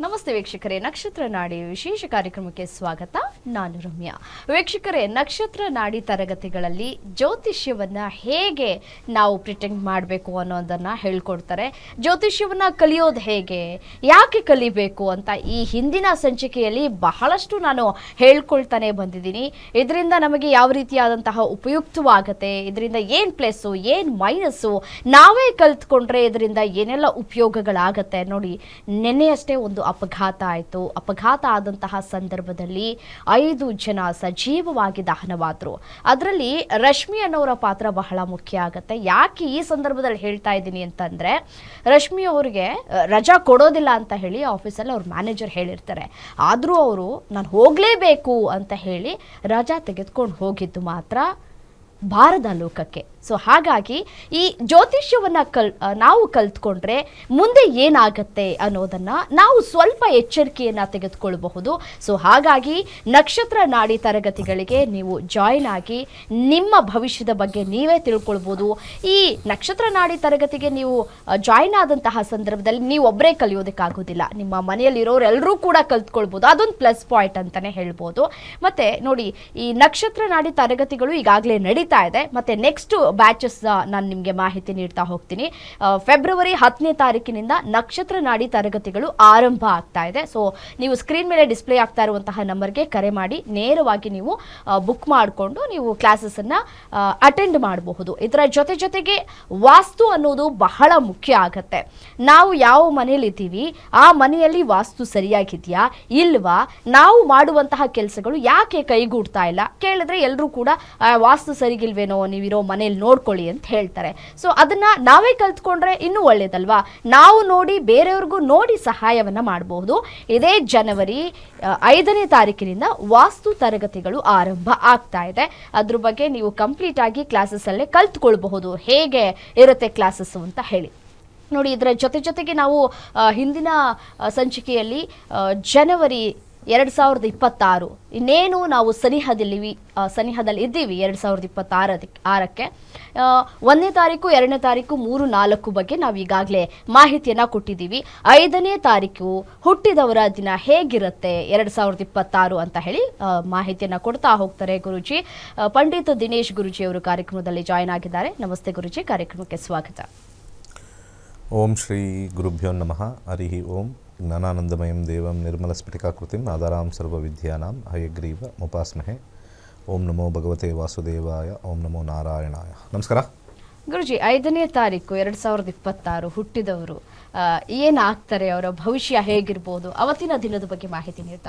ನಮಸ್ತೆ ವೀಕ್ಷಕರೇ, ನಕ್ಷತ್ರ ನಾಡಿ ವಿಶೇಷ ಕಾರ್ಯಕ್ರಮಕ್ಕೆ ಸ್ವಾಗತ. ನಾನು ರಮ್ಯಾ. ವೀಕ್ಷಕರೇ, ನಕ್ಷತ್ರ ನಾಡಿ ತರಗತಿಗಳಲ್ಲಿ ಜ್ಯೋತಿಷ್ಯವನ್ನ ಹೇಗೆ ನಾವು ಪ್ರಿಟೆಂಡ್ ಮಾಡಬೇಕು ಅನ್ನೋದನ್ನ ಹೇಳ್ಕೊಡ್ತಾರೆ. ಜ್ಯೋತಿಷ್ಯವನ್ನ ಕಲಿಯೋದು ಹೇಗೆ, ಯಾಕೆ ಕಲಿಬೇಕು ಅಂತ ಈ ಹಿಂದಿನ ಸಂಚಿಕೆಯಲ್ಲಿ ಬಹಳಷ್ಟು ನಾನು ಹೇಳ್ಕೊಳ್ತಾನೆ ಬಂದಿದ್ದೀನಿ. ಇದರಿಂದ ನಮಗೆ ಯಾವ ರೀತಿಯಾದಂತಹ ಉಪಯುಕ್ತವಾಗತ್ತೆ, ಇದರಿಂದ ಏನು ಪ್ಲಸ್ಸು ಏನು ಮೈನಸ್ಸು, ನಾವೇ ಕಲ್ತ್ಕೊಂಡ್ರೆ ಇದರಿಂದ ಏನೆಲ್ಲ ಉಪಯೋಗಗಳಾಗತ್ತೆ. ನೋಡಿ, ನಿನ್ನೆಯಷ್ಟೇ ಒಂದು ಅಪಘಾತ ಆಯಿತು. ಅಪಘಾತ ಆದಂತಹ ಸಂದರ್ಭದಲ್ಲಿ 5 ಜನ ಸಜೀವವಾಗಿ ದಹನವಾದರು. ಅದರಲ್ಲಿ ರಶ್ಮಿ ಅನ್ನೋರ ಪಾತ್ರ ಬಹಳ ಮುಖ್ಯ ಆಗುತ್ತೆ. ಯಾಕೆ ಈ ಸಂದರ್ಭದಲ್ಲಿ ಹೇಳ್ತಾ ಇದ್ದೀನಿ ಅಂತಂದ್ರೆ, ರಶ್ಮಿ ಅವರಿಗೆ ರಜಾ ಕೊಡೋದಿಲ್ಲ ಅಂತ ಹೇಳಿ ಆಫೀಸಲ್ಲಿ ಅವ್ರ ಮ್ಯಾನೇಜರ್ ಹೇಳಿರ್ತಾರೆ. ಆದರೂ ಅವರು ನಾನು ಹೋಗಲೇಬೇಕು ಅಂತ ಹೇಳಿ ರಜಾ ತೆಗೆದುಕೊಂಡು ಹೋಗಿದ್ದು ಮಾತ್ರ ಭಾರದ ಲೋಕಕ್ಕೆ. ಸೊ ಹಾಗಾಗಿ ಈ ಜ್ಯೋತಿಷ್ಯವನ್ನ ನಾವು ಕಲ್ತ್ಕೊಂಡ್ರೆ ಮುಂದೆ ಏನಾಗತ್ತೆ ಅನ್ನೋದನ್ನ ನಾವು ಸ್ವಲ್ಪ ಎಚ್ಚರಿಕೆಯನ್ನ ತೆಗೆದುಕೊಳ್ಳಬಹುದು. ಸೊ ಹಾಗಾಗಿ ನಕ್ಷತ್ರ ನಾಡಿ ತರಗತಿಗಳಿಗೆ ನೀವು ಜಾಯಿನ್ ಆಗಿ ನಿಮ್ಮ ಭವಿಷ್ಯದ ಬಗ್ಗೆ ನೀವೇ ತಿಳ್ಕೊಳ್ಬೋದು. ಈ ನಕ್ಷತ್ರ ನಾಡಿ ತರಗತಿಗೆ ನೀವು ಜಾಯಿನ್ ಆದಂತಹ ಸಂದರ್ಭದಲ್ಲಿ ನೀವು ಒಬ್ಬರೇ ಕಲಿಯೋದಕ್ಕಾಗೋದಿಲ್ಲ, ನಿಮ್ಮ ಮನೆಯಲ್ಲಿರೋರೆಲ್ಲರೂ ಕೂಡ ಕಲ್ತ್ಕೊಳ್ಬೋದು. ಅದೊಂದು ಪ್ಲಸ್ ಪಾಯಿಂಟ್ ಅಂತಾನೆ ಹೇಳ್ಬೋದು. ಮತ್ತೆ ನೋಡಿ, ಈ ನಕ್ಷತ್ರ ನಾಡಿ ತರಗತಿಗಳು ಈಗಾಗಲೇ ನಡೀತಾ ಇದೆ. ಮತ್ತೆ ನೆಕ್ಸ್ಟ್ ಬ್ಯಾಚಸ್ ನಾನು ನಿಮಗೆ ಮಾಹಿತಿ ನೀಡ್ತಾ ಹೋಗ್ತೀನಿ. ಫೆಬ್ರವರಿ 10ನೇ ತಾರೀಕಿನಿಂದ ನಕ್ಷತ್ರ ನಾಡಿ ತರಗತಿಗಳು ಆರಂಭ ಆಗ್ತಾ ಇದೆ. ಸೊ ನೀವು ಸ್ಕ್ರೀನ್ ಮೇಲೆ ಡಿಸ್ಪ್ಲೇ ಆಗ್ತಾ ಇರುವಂತಹ ನಂಬರ್ಗೆ ಕರೆ ಮಾಡಿ ನೇರವಾಗಿ ನೀವು ಬುಕ್ ಮಾಡಿಕೊಂಡು ನೀವು ಕ್ಲಾಸಸ್ ಅನ್ನ ಅಟೆಂಡ್ ಮಾಡಬಹುದು. ಇದರ ಜೊತೆಗೆ ವಾಸ್ತು ಅನ್ನೋದು ಬಹಳ ಮುಖ್ಯ ಆಗತ್ತೆ. ನಾವು ಯಾವ ಮನೆಯಲ್ಲಿ ಇದ್ದೀವಿ ಆ ಮನೆಯಲ್ಲಿ ವಾಸ್ತು ಸರಿಯಾಗಿದೆಯಾ ಇಲ್ವಾ, ನಾವು ಮಾಡುವಂತಹ ಕೆಲಸಗಳು ಯಾಕೆ ಕೈಗೂಡ್ತಾ ಇಲ್ಲ ಕೇಳಿದ್ರೆ ಎಲ್ಲರೂ ಕೂಡ ವಾಸ್ತು ಸರಿಗಿಲ್ವೇನೋ, ನೀವಿರೋ ಮನೇಲಿ ನೋಡ್ಕೊಳ್ಳಿ ಅಂತ ಹೇಳ್ತಾರೆ. ಸೊ ಅದನ್ನ ನಾವೇ ಕಲ್ತ್ಕೊಂಡ್ರೆ ಇನ್ನೂ ಒಳ್ಳೇದಲ್ವಾ. ನಾವು ನೋಡಿ ಬೇರೆಯವ್ರಿಗೂ ನೋಡಿ ಸಹಾಯವನ್ನ ಮಾಡಬಹುದು. ಇದೇ ಜನವರಿ 5ನೇ ತಾರೀಕಿನಿಂದ ವಾಸ್ತು ತರಗತಿಗಳು ಆರಂಭ ಆಗ್ತಾ ಇದೆ. ಅದ್ರ ಬಗ್ಗೆ ನೀವು ಕಂಪ್ಲೀಟ್ ಆಗಿ ಕ್ಲಾಸಸ್ ಅಲ್ಲೇ ಕಲ್ತ್ಕೊಳ್ಬಹುದು, ಹೇಗೆ ಇರುತ್ತೆ ಕ್ಲಾಸಸ್ ಅಂತ ಹೇಳಿ. ನೋಡಿ, ಇದರ ಜೊತೆಗೆ ನಾವು ಹಿಂದಿನ ಸಂಚಿಕೆಯಲ್ಲಿ ಜನವರಿ 2026 ಇನ್ನೇನು ನಾವು ಸನಿಹದಲ್ಲಿ ಇದ್ದೀವಿ 2026ಕ್ಕೆ 1ನೇ ತಾರೀಕು 2ನೇ ತಾರೀಕು 3, 4 ಬಗ್ಗೆ ನಾವು ಈಗಾಗಲೇ ಮಾಹಿತಿಯನ್ನ ಕೊಟ್ಟಿದ್ದೀವಿ. 5ನೇ ತಾರೀಕು ಹುಟ್ಟಿದವರ ದಿನ ಹೇಗಿರುತ್ತೆ 2026 ಅಂತ ಹೇಳಿ ಮಾಹಿತಿಯನ್ನ ಕೊಡ್ತಾ ಹೋಗ್ತಾರೆ ಗುರುಜಿ. ಪಂಡಿತ್ ದಿನೇಶ್ ಗುರುಜಿ ಅವರು ಕಾರ್ಯಕ್ರಮದಲ್ಲಿ ಜಾಯಿನ್ ಆಗಿದ್ದಾರೆ. ನಮಸ್ತೆ ಗುರುಜಿ, ಕಾರ್ಯಕ್ರಮಕ್ಕೆ ಸ್ವಾಗತ. ಓಂ ಶ್ರೀ ಗುರುಭ್ಯೋ ನಮಃ. ಹರಿ ಓಂ. ಜ್ಞಾನಾನಂದಮಯಂ ದೇವಂ ನಿರ್ಮಲಸ್ಫಟಿಕಾಕೃತಿಂ ಆಧಾರಾಂ ಸರ್ವವಿದ್ಯಾನಾಂ ಹಯಗ್ರೀವ ಮುಪಾಸ್ಮಹೆ. ಓಂ ನಮೋ ಭಗವತೆ ವಾಸುದೇವಾಯ. ಓಂ ನಮೋ ನಾರಾಯಣಾಯ. ನಮಸ್ಕಾರ ಗುರುಜಿ. 5ನೇ ತಾರೀಕು 2026 ಹುಟ್ಟಿದವರು ಏನಾಗ್ತಾರೆ, ಅವರ ಭವಿಷ್ಯ ಹೇಗಿರ್ಬೋದು, ಅವತ್ತಿನ ದಿನದ ಬಗ್ಗೆ ಮಾಹಿತಿ ನೀಡ್ತಾ